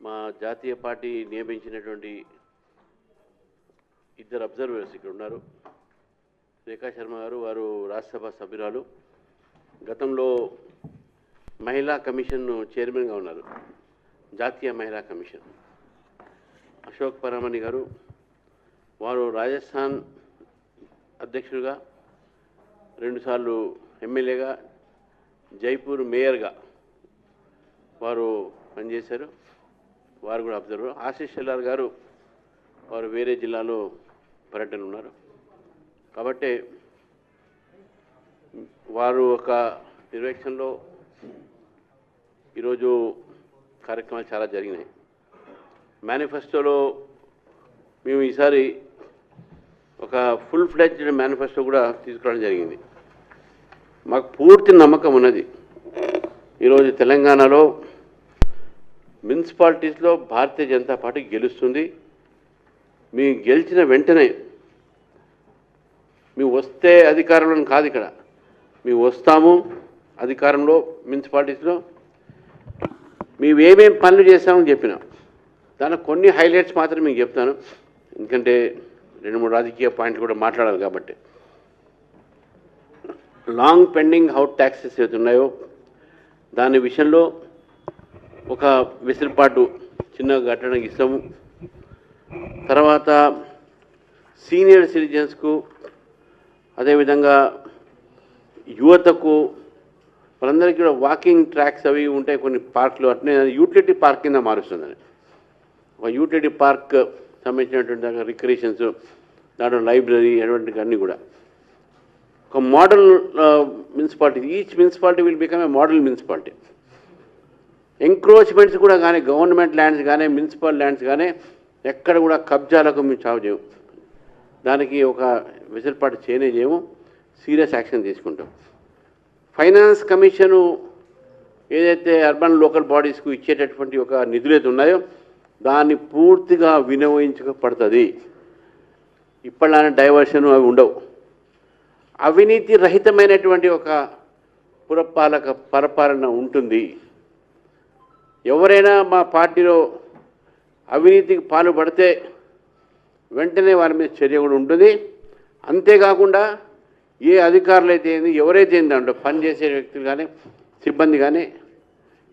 మా జాతీయ పార్టీ నియమించినటువంటి ఇద్దరు అబ్జర్వర్స్ ఇక్కడ ఉన్నారు. రేఖా శర్మ గారు, వారు రాజ్యసభ సభ్యురాలు, గతంలో మహిళా కమిషన్ చైర్మన్గా ఉన్నారు, జాతీయ మహిళా కమిషన్. అశోక్ పరమణి గారు, వారు రాజస్థాన్ అధ్యక్షుడిగా, 2 సార్లు ఎమ్మెల్యేగా, జైపూర్ మేయర్గా వారు పనిచేశారు. వారు కూడా అబ్జర్వర్. ఆశీష్ షెల్లార్ గారు, వారు వేరే జిల్లాలో పర్యటన ఉన్నారు. కాబట్టి వారు ఒక నిర్వహణలో ఈరోజు కార్యక్రమాలు చాలా జరిగినాయి. మేనిఫెస్టోలో మేము ఈసారి ఒక ఫుల్ ఫ్లెడ్జ్డ్ మేనిఫెస్టో కూడా తీసుకురావడం జరిగింది. మాకు పూర్తి నమ్మకం ఉన్నది, ఈరోజు తెలంగాణలో మున్సిపాలిటీస్లో భారతీయ జనతా పార్టీ గెలుస్తుంది. మీ గెలిచిన వెంటనే మీ వస్తే అధికారంలో కాదు, ఇక్కడ మీ వస్తాము అధికారంలో మున్సిపాలిటీస్లో మేము ఏమేం పనులు చేస్తామని చెప్పినాం. దానికి కొన్ని హైలైట్స్ మాత్రం మీకు చెప్తాను, ఎందుకంటే 2-3 రాజకీయ పాయింట్లు కూడా మాట్లాడాలి కాబట్టి. లాంగ్ పెండింగ్ హౌస్ ట్యాక్సెస్ ఏవైతే ఉన్నాయో దాని విషయంలో ఒక వెసులుబాటు చిన్నగా కట్టడానికి ఇస్తాము. తర్వాత సీనియర్ సిటిజన్స్కు, అదేవిధంగా యువతకు, వాళ్ళందరికీ కూడా వాకింగ్ ట్రాక్స్ అవి ఉంటాయి కొన్ని పార్కులు, అట్నే యూటిలిటీ పార్క్ కింద మారుస్తుందని. ఒక యూటిలిటీ పార్క్ సంబంధించినటువంటి రిక్రియేషన్స్, దాంట్లో లైబ్రరీ అటువంటి అన్నీ కూడా ఒక model municipality. Each municipality will become a model municipality. Encroachments కూడా కానీ, గవర్నమెంట్ ల్యాండ్స్ కానీ, మున్సిపల్ ల్యాండ్స్ కానీ ఎక్కడ కూడా కబ్జాలకు మేము చావు చేయము. దానికి ఒక వెసులుబాటు చేయము, సీరియస్ యాక్షన్ తీసుకుంటాం. ఫైనాన్స్ కమిషను ఏదైతే అర్బన్ లోకల్ బాడీస్కు ఇచ్చేటటువంటి ఒక నిధులు అయితే ఉన్నాయో దాన్ని పూర్తిగా వినియోగించబడుతుంది. ఇప్పటిలానే డైవర్షన్ అవి ఉండవు. అవినీతి రహితమైనటువంటి ఒక పరిపాలన ఉంటుంది. ఎవరైనా మా పార్టీలో అవినీతికి పాల్పడితే వెంటనే వారి మీద చర్య కూడా ఉంటుంది. అంతేకాకుండా ఏ అధికారులు అయితే ఏంది, ఎవరైతే ఏంది దాంట్లో పనిచేసే వ్యక్తులు కానీ, సిబ్బంది కానీ